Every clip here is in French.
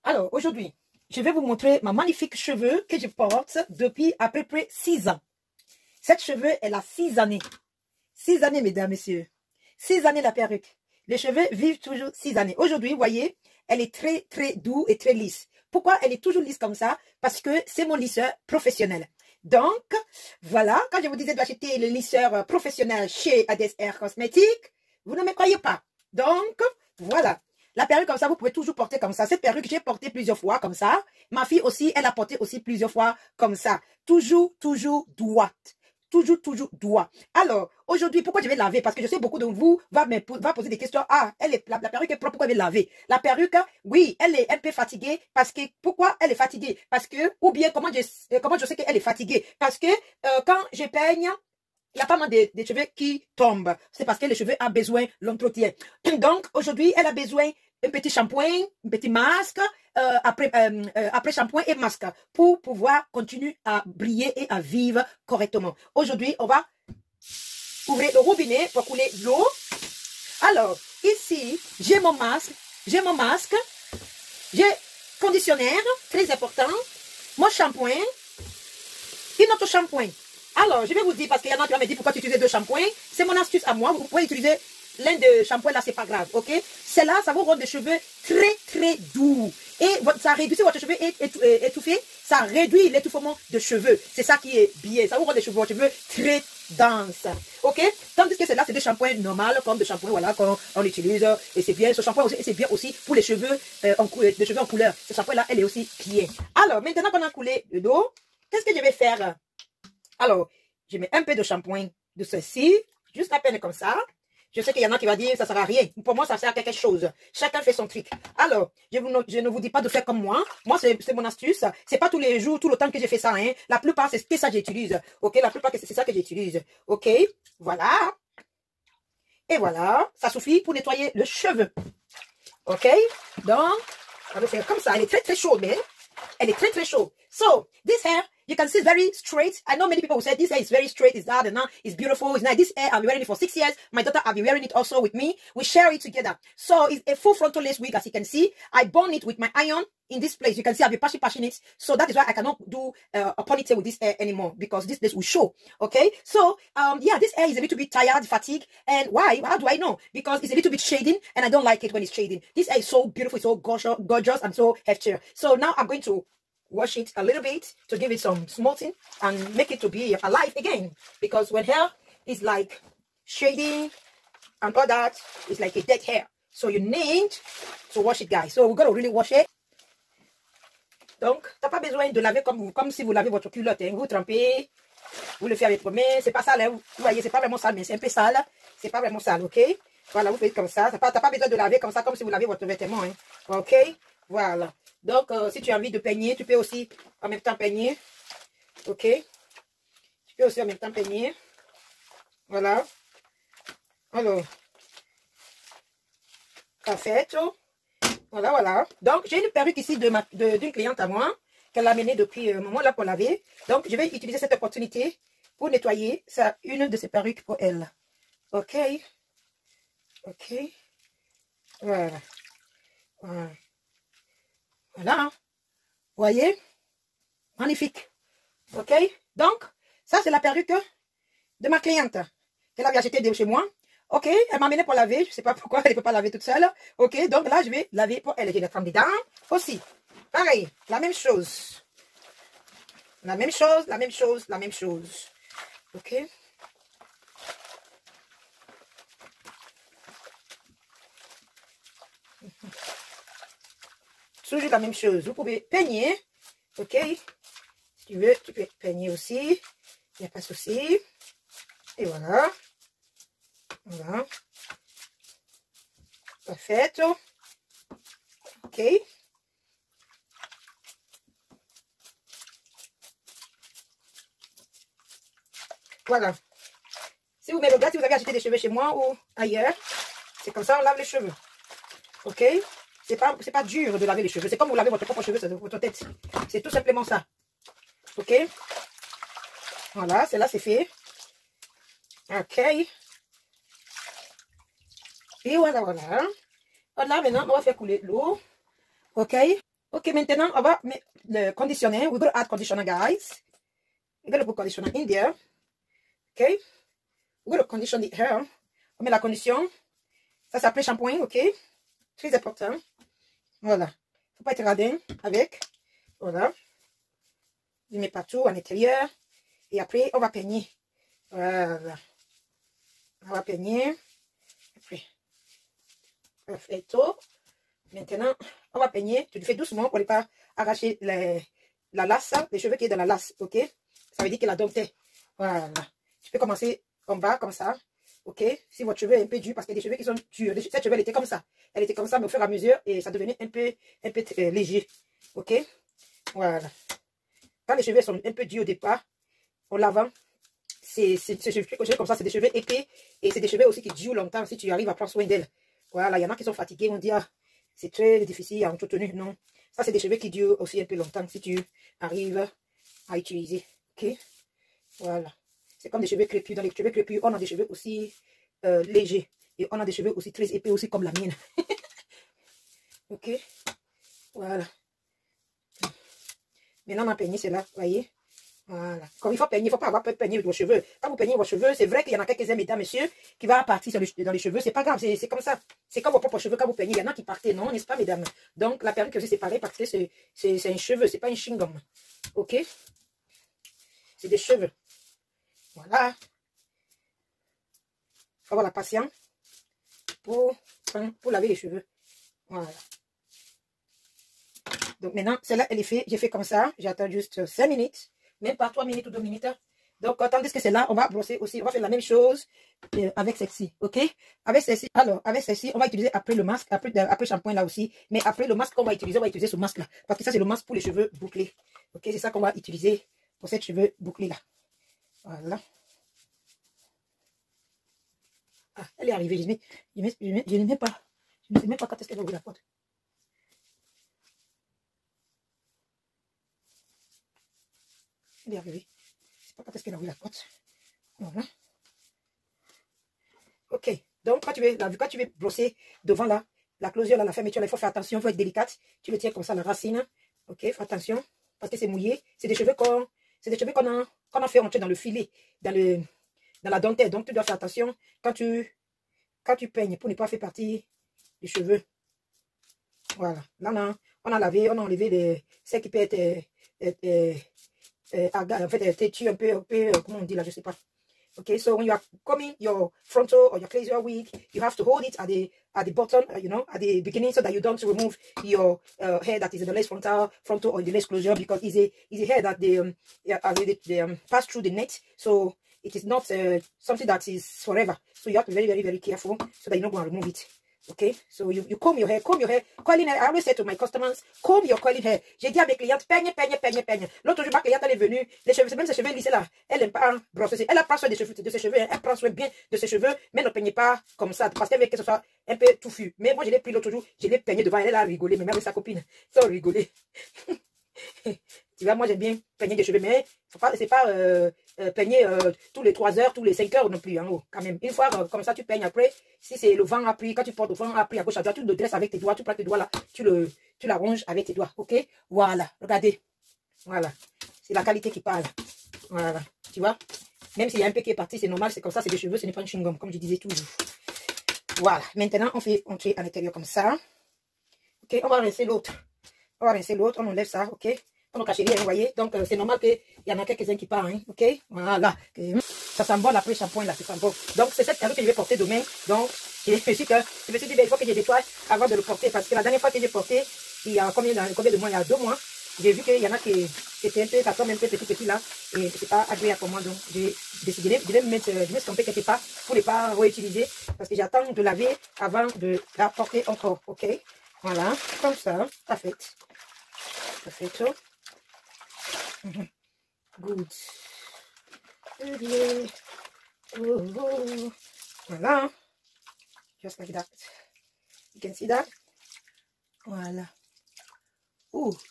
Alors, aujourd'hui, je vais vous montrer ma magnifique cheveux que je porte depuis à peu près 6 ans. Cette cheveux, elle a 6 années. 6 années, mesdames, messieurs. 6 années la perruque. Les cheveux vivent toujours 6 années. Aujourd'hui, vous voyez, elle est très, très douce et très lisse. Pourquoi elle est toujours lisse comme ça? Parce que c'est mon lisseur professionnel. Donc, voilà, quand je vous disais d'acheter le lisseur professionnel chez Hades Hair Cosmetics, vous ne me croyez pas. Donc, voilà. La perruque comme ça, vous pouvez toujours porter comme ça. Cette perruque, j'ai porté plusieurs fois comme ça. Ma fille aussi, elle a porté aussi plusieurs fois comme ça. Toujours, toujours droite. Toujours, toujours droit. Alors, aujourd'hui, pourquoi je vais laver? Parce que je sais beaucoup de vous va poser des questions. Ah, la perruque est propre, pourquoi je vais laver? La perruque, oui, elle est un peu fatiguée. Parce que, pourquoi elle est fatiguée? Parce que, ou bien, comment je sais qu'elle est fatiguée? Parce que, quand je peigne, il y a pas mal de cheveux qui tombent. C'est parce que les cheveux ont besoin de l'entretien. Donc, aujourd'hui, elle a besoin d'un petit shampoing, un petit masque, après shampoing et masque, pour pouvoir continuer à briller et à vivre correctement. Aujourd'hui, on va ouvrir le robinet pour couler l'eau. Alors, ici, j'ai mon masque, j'ai conditionnaire, très important, mon shampoing, et notre shampoing. Alors, je vais vous dire, parce qu'il y en a qui vont me dire pourquoi tu utilises 2 shampoings. C'est mon astuce à moi. Vous pouvez utiliser l'un de shampoing là, c'est pas grave, ok? Celle-là, ça vous rend des cheveux très, très doux. Et ça réduit, si votre cheveu est étouffé, ça réduit l'étouffement de cheveux. C'est ça qui est bien. Ça vous rend des cheveux, votre cheveux très denses, ok? Tandis que celle-là, c'est des shampoings normaux, comme des shampoings, voilà, qu'on utilise. Et c'est bien. Ce shampoing aussi, c'est bien aussi pour les cheveux, des cheveux en couleur. Ce shampoing-là, elle est aussi bien. Alors, maintenant qu'on a coulé le dos, qu'est-ce que je vais faire? Alors, je mets un peu de shampoing de ceci, juste à peine comme ça. Je sais qu'il y en a qui vont dire, ça ne sert à rien. Pour moi, ça sert à quelque chose. Chacun fait son truc. Alors, je ne vous dis pas de faire comme moi. Moi, c'est mon astuce. C'est pas tous les jours, tout le temps que j'ai fait ça. Hein. La plupart, c'est ça que j'utilise. Ok, la plupart, c'est ça que j'utilise. Ok, voilà. Et voilà, ça suffit pour nettoyer le cheveu. Ok, donc, on va faire comme ça. Elle est très, très chaude, mais elle est très, très chaude. So, this hair, you can see it's very straight. I know many people will say this hair is very straight, it's that and that, it's beautiful, it's nice. This hair, I've been wearing it for 6 years. My daughter, I've been wearing it also with me. We share it together. So, it's a full frontal lace wig, as you can see. I bond it with my iron in this place. You can see I've been patching it. So, that is why I cannot do a ponytail with this hair anymore, because this place will show. Okay? So, yeah, this hair is a little bit tired, fatigued. And why? How do I know? Because it's a little bit shading, and I don't like it when it's shading. This hair is so beautiful, it's so gorgeous, and so hefty. So, now I'm going to wash it a little bit to give it some smoothing and make it to be alive again, because when hair is like shading and all that, it's like a dead hair, so you need to wash it, guys. So we're gonna really wash it. Donc t'as pas besoin de laver comme si vous lavez votre culotte, hein. Vous trempez, vous le faites avec votre main, c'est pas sale, hein. Vous voyez, c'est pas vraiment sale, mais c'est un peu sale, c'est pas vraiment sale, ok? Voilà, vous faites comme ça, t'as pas besoin de laver comme ça, comme si vous lavez votre vêtement, hein. Ok, voilà. Donc, si tu as envie de peigner, tu peux aussi en même temps peigner. Ok. Tu peux aussi en même temps peigner. Voilà. Alors. Parfait. Voilà, voilà. Donc, j'ai une perruque ici d'une cliente à moi qu'elle a amenée depuis un moment là pour laver. Donc, je vais utiliser cette opportunité pour nettoyer une de ses perruques pour elle. Ok. Ok. Voilà. Voilà. Voilà, vous voyez, magnifique, ok. Donc, ça c'est la perruque de ma cliente, qu'elle avait achetée de chez moi, ok. Elle m'a amené pour laver, je ne sais pas pourquoi elle ne peut pas laver toute seule, ok. Donc là, je vais laver pour elle, je la trempe dedans, aussi, pareil, la même chose, ok. Toujours la même chose. Vous pouvez peigner, ok. Si tu veux, tu peux peigner aussi. Il n'y a pas de souci. Et voilà. Voilà. Parfait. Ok. Voilà. Si vous me regardez, si vous avez acheté des cheveux chez moi ou ailleurs, c'est comme ça on lave les cheveux. Ok. C'est pas dur de laver les cheveux. C'est comme vous lavez votre propre cheveux sur votre tête. C'est tout simplement ça. Ok. Voilà, celle-là c'est fait. Ok. Et voilà, voilà. Voilà, maintenant on va faire couler l'eau. Ok. Ok, maintenant, on va mettre le conditioner. We're going to add conditioner, guys. We're going to put conditioner in there. Ok. We're going to condition the hair. On met la condition. Ça s'appelle shampoing, ok. Très important. Voilà. Faut pas être radin avec. Voilà. Je mets partout à l'intérieur. Et après, on va peigner. Voilà. On va peigner. Après. Perfecto. Maintenant, on va peigner. Tu le fais doucement pour ne pas arracher la lasse, les cheveux qui est dans la lasse, ok? Ça veut dire qu'il a dompté. Voilà. Tu peux commencer en bas, comme ça, ok? Si votre cheveu est un peu dur, parce qu'il y a des cheveux qui sont durs. Cette cheveux, elle était comme ça. Elle était comme ça, mais au fur et à mesure, et ça devenait un peu léger, ok? Voilà. Quand les cheveux sont un peu durs au départ, en lavant, ces cheveux comme ça, c'est des cheveux épais, et c'est des cheveux aussi qui durent longtemps si tu arrives à prendre soin d'elles. Voilà, il y en a qui sont fatigués, on dit, ah, c'est très difficile à entretenir. Non, ça c'est des cheveux qui durent aussi un peu longtemps si tu arrives à utiliser. Ok, voilà. C'est comme des cheveux crépus. Dans les cheveux crépus, on a des cheveux aussi légers. Et on a des cheveux aussi très épais aussi comme la mienne. Ok, voilà. Maintenant on a peigné cela, voyez. Voilà. Comme il faut peigner, il ne faut pas avoir peur de peigner vos cheveux. Quand vous peignez vos cheveux, c'est vrai qu'il y en a quelques-uns, mesdames, messieurs, qui va partir dans les cheveux. C'est pas grave, c'est comme ça. C'est comme vos propres cheveux quand vous peignez. Il y en a qui partent, non, n'est-ce pas, mesdames? Donc, la perruque que j'ai séparée parce que c'est un cheveu, c'est pas un chewing-gum. Ok? C'est des cheveux. Voilà. Il faut avoir la patience pour laver les cheveux. Voilà. Donc, maintenant, celle-là, elle est faite. J'ai fait comme ça. J'attends juste 5 minutes. Même pas 3 minutes ou 2 minutes. Donc, tandis que c'est là, on va brosser aussi. On va faire la même chose avec celle-ci. OK? Avec celle-ci. Alors, avec celle-ci, on va utiliser après le masque, après le shampoing là aussi. Mais après le masque qu'on va utiliser, on va utiliser ce masque-là. Parce que ça, c'est le masque pour les cheveux bouclés. OK? C'est ça qu'on va utiliser pour ces cheveux bouclés là. Voilà. Ah, elle est arrivée. Je ne sais pas. Je ne sais même pas quand est-ce qu'elle va ouvrir la porte. Elle est arrivée. Je ne sais pas quand est-ce qu'elle a ouvert la porte. Voilà. Ok. Donc, quand tu veux brosser devant là, la closure, là, la fermeture, là, il faut faire attention, il faut être délicate. Tu le tiens comme ça, la racine. Ok, fais attention. Parce que c'est mouillé. C'est des cheveux qu'on a fait rentrer dans le filet, dans la dentelle. Donc, tu dois faire attention quand tu peignes pour ne pas faire partie des cheveux. Voilà. Là, on a lavé, on a enlevé ce qui peut être en fait, têtu un peu, comment on dit là, je sais pas. Okay, so when you are combing your frontal or your closure wig, you have to hold it at the bottom, you know, at the beginning, so that you don't remove your hair that is in the lace frontal or in the lace closure, because it's a hair that they pass through the net, so it is not something that is forever. So you have to be very, very, very careful so that you're not going to remove it. Okay, so you comb your hair, coiling hair. I always say to my customers, comb your coiling hair. J'ai dit à mes clientes, peigne. L'autre jour, ma cliente, elle est venue, les cheveux, même ses cheveux lissés là, elle n'aime pas brosser. Elle prend soin de ses cheveux, elle prend soin bien de ses cheveux, mais ne peignez pas comme ça, parce qu'elle veut que ce soit un peu touffu. Mais moi, je l'ai pris l'autre jour, je l'ai peigné devant elle, elle a rigolé, mais même avec sa copine, ils ont rigolé. Tu vois, moi j'aime bien peigner des cheveux, mais c'est pas peigner tous les 3 heures, tous les 5 heures non plus, hein, quand même. Une fois comme ça, tu peignes après. Si c'est le vent a pris, quand tu portes le vent a pris à gauche à droite, tu le dresses avec tes doigts, tu prends tes doigts là, tu l'arranges avec tes doigts, ok? Voilà, regardez. Voilà, c'est la qualité qui parle. Voilà, tu vois? Même s'il y a un peu qui est parti, c'est normal, c'est comme ça, c'est des cheveux, ce n'est pas un chewing-gum, comme je disais toujours. Voilà, maintenant on fait entrer à l'intérieur comme ça. Ok, on va rincer l'autre. On va rincer l'autre, on enlève ça, ok? On ne cache rien, vous voyez? Donc, c'est normal qu'il y en a quelques-uns qui partent, hein, ok? Voilà. Ça sent bon, après le shampoing, là, ça sent bon. Donc, c'est cette perruque que je vais porter demain. Donc, je me suis dit, ben, il faut que je nettoie avant de le porter. Parce que la dernière fois que j'ai porté, il y a combien de mois? Il y a 2 mois. J'ai vu qu'il y en a qui étaient un peu, ça tombe un peu petit là. Et c'est pas agréable pour moi. Donc, j'ai décidé de me estomper quelque part pour ne pas réutiliser. Parce que j'attends de laver avant de la porter encore, ok? Voilà, comme ça, parfait. Parfait. Good. Voilà. Just like that. You can see that. Voilà.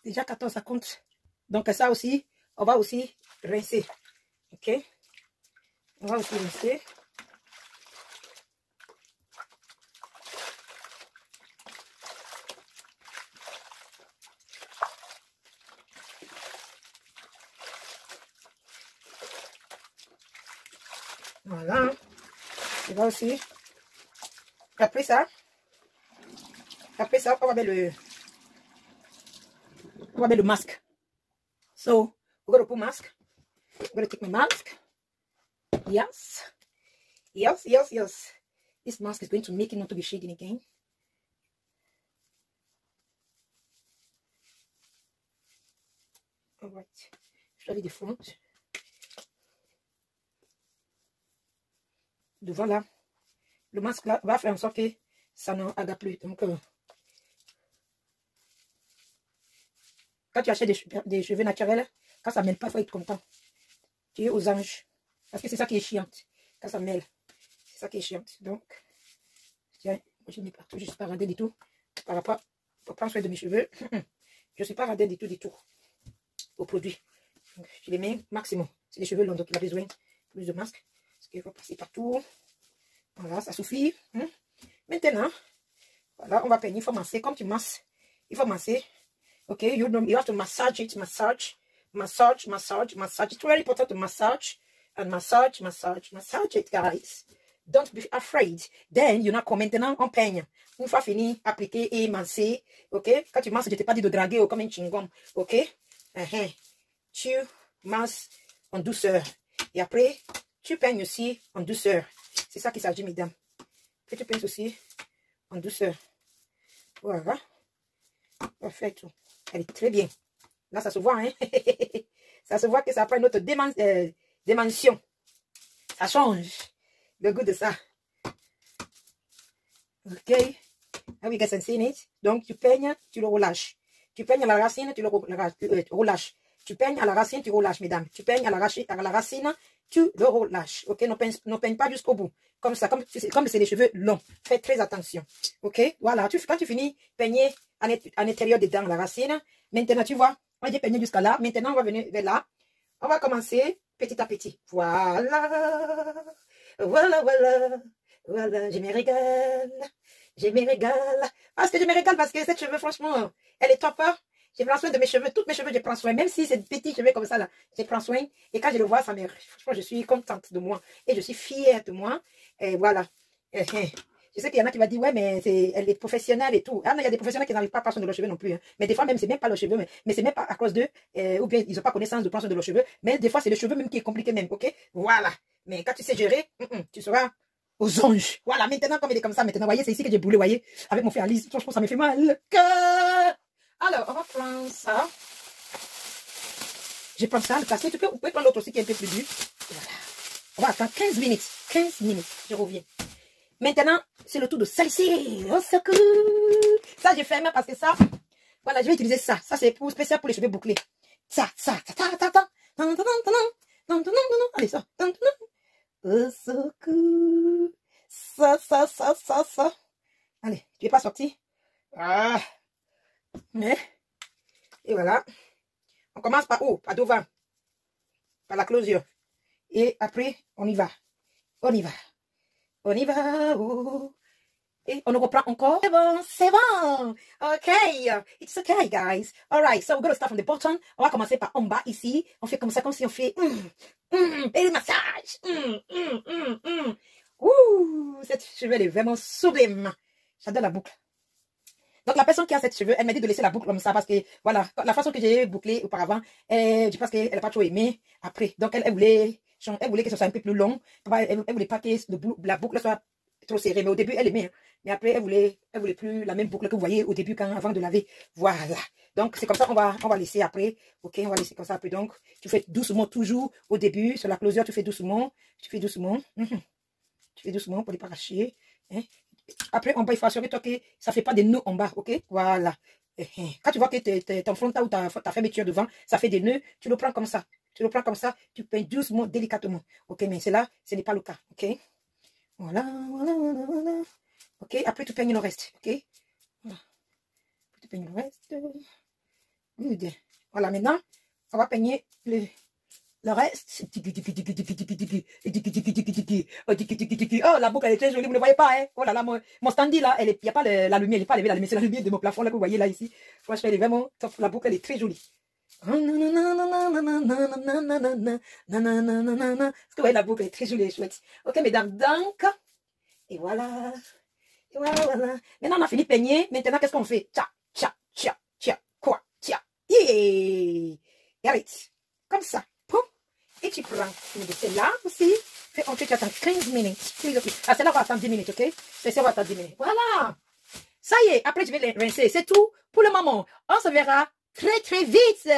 Déjà 14, ça compte. Donc ça aussi, on va aussi rincer. Ok. On va aussi rincer. Voilà. Et là aussi. Après ça, on va mettre le masque. So, we're going to put mask. I'm going to take my mask. Yes. Yes, yes, yes. This mask is going to make it not to be shading again. All right. Je vais the front. Devant là. Le masque là va faire en sorte que ça n'aga plus. Donc, quand tu achètes des cheveux naturels, quand ça ne mêle pas, il faut être content. Tu es aux anges. Parce que c'est ça qui est chiant. Quand ça mêle, c'est ça qui est chiant. Donc, tiens, moi je n'ai pas, je ne suis pas radin du tout. Par rapport pour prendre soin de mes cheveux, je ne suis pas radin du tout au produit. Donc, je les mets maximum. C'est des cheveux longs, donc il a besoin plus de masque. Parce qu'il faut passer partout. Voilà, ça suffit. Maintenant, voilà, on va peigner. Il faut masser. Comme tu masses, il faut masser. Ok, you have to massage it, massage. It's very important to massage and massage it, guys. Don't be afraid. Then, you know, maintenant, on peigne. Une fois fini, appliquer et masser. Ok, quand tu masses, je t'ai pas dit de draguer comme un chewing-gum. Ok, tu masses en douceur. Et après, tu peignes aussi en douceur. C'est ça qu'il s'agit, mesdames. Puis tu peignes aussi en douceur. Voilà. Parfait. Elle est très bien. Là, ça se voit, hein. Ça se voit que ça prend une autre dimension. Ça change le goût de ça. Ok. Have you guys seen it? Donc, tu peignes, tu le relâches. Tu peignes à la racine, tu le relâches. Tu peignes à la racine, tu relâches, mesdames. Tu peignes à la racine, tu le relâches. Ok, ne peigne pas jusqu'au bout. Comme ça, comme c'est des cheveux longs. Faites très attention. Ok, voilà. Quand tu finis, peigner à l'intérieur des dents, la racine. Maintenant, tu vois, on a peigné jusqu'à là. Maintenant, on va venir vers là. On va commencer petit à petit. Voilà. Voilà, voilà. Voilà, je me régale. Je me régale. Parce que je me régale parce que cette cheveux, franchement, elle est top. Je prends soin de mes cheveux, tous mes cheveux, je prends soin. Même si c'est des petits cheveux comme ça, là, je prends soin. Et quand je le vois, ça me... Franchement, je suis contente de moi. Et je suis fière de moi. Et voilà. Je sais qu'il y en a qui vont dire, ouais, mais elle est professionnelle et tout. Ah non, il y a des professionnels qui n'arrivent pas à prendre soin de leurs cheveux non plus. Hein. Mais des fois, même, c'est même pas leurs cheveux, mais c'est même pas à cause d'eux. Ou bien, ils n'ont pas connaissance de prendre soin de leurs cheveux. Mais des fois, c'est le cheveu même qui est compliqué même, ok? Voilà. Mais quand tu sais gérer, tu seras aux anges. Voilà, maintenant, comme il est comme ça, maintenant, voyez, c'est ici que j'ai boulé, voyez, avec mon fer à lisse. Franchement, ça me fait mal le cœur. Alors, on va prendre ça. Je prends ça, le placer. Vous pouvez prendre l'autre aussi qui est un peu plus dur. Voilà. On va attendre 15 minutes. 15 minutes. Je reviens. Maintenant, c'est le tour de salisser. Au secours. Ça, je ferme parce que ça, voilà, je vais utiliser ça. Ça, c'est spécial pour les cheveux bouclés. Ça. Allez, ça. Au secours. Ça. Allez, tu n'es pas sorti. Ah. Et voilà. On commence par où? Par devant. Par la closure. Et après, on y va. Oh. Et on reprend encore. C'est bon. Ok. It's okay, guys. Alright, so we're going to start from the bottom. On va commencer par en bas ici. On fait comme ça, comme si on fait belly massage. Cette cheveux, elle est vraiment sublime. J'adore la boucle. Donc, la personne qui a cette cheveux, elle m'a dit de laisser la boucle comme ça parce que, voilà, la façon que j'ai bouclé auparavant, je pense qu'elle n'a pas trop aimé après. Donc, elle voulait que ce soit un peu plus long. Elle voulait pas que la boucle soit trop serrée. Mais au début, elle aimait. Hein. Mais après, elle voulait plus la même boucle que vous voyez au début avant de laver. Voilà. Donc, c'est comme ça qu'on va laisser après. Ok, on va laisser comme ça après. Donc, tu fais doucement toujours au début. Sur la closure, tu fais doucement. Tu fais doucement pour ne pas arracher. Hein. Après, en bas, il faut assurer toi que ça ne fait pas des nœuds en bas, ok? Voilà. Quand tu vois que ton frontal ou ta fermeture devant, ça fait des nœuds, tu le prends comme ça. Tu peins doucement, délicatement. Ok, mais c'est là, ce n'est pas le cas, ok? Voilà. Ok, après tu peignes le reste, ok? Voilà. Tu peignes le reste. Good. Voilà, maintenant, on va peigner le reste. Oh, la boucle elle est très jolie, vous ne voyez pas, hein? Oh là là, mon standy là, il n'y a pas la lumière, il n'est pas levé la lumière, c'est la lumière de mon plafond là que vous voyez là ici. Franchement, elle est vraiment top. La boucle elle est très jolie. Parce que ouais, la boucle est très jolie et chouette. Ok, mesdames, donc, et voilà. Et voilà, voilà. Maintenant, on a fini de peigner. Maintenant, qu'est-ce qu'on fait? Tcha, tcha, tcha, tcha, quoi, tcha. Yeah! Arrête. Comme ça. Poum. Et tu prends une de celle-là aussi. Fais entrer, tu attends 15 minutes. Ah, celle-là, on va attendre 10 minutes, ok? Celle-ci, on va attendre 10 minutes. Voilà. Ça y est. Après, je vais les rincer. C'est tout pour le moment. On se verra très, très vite.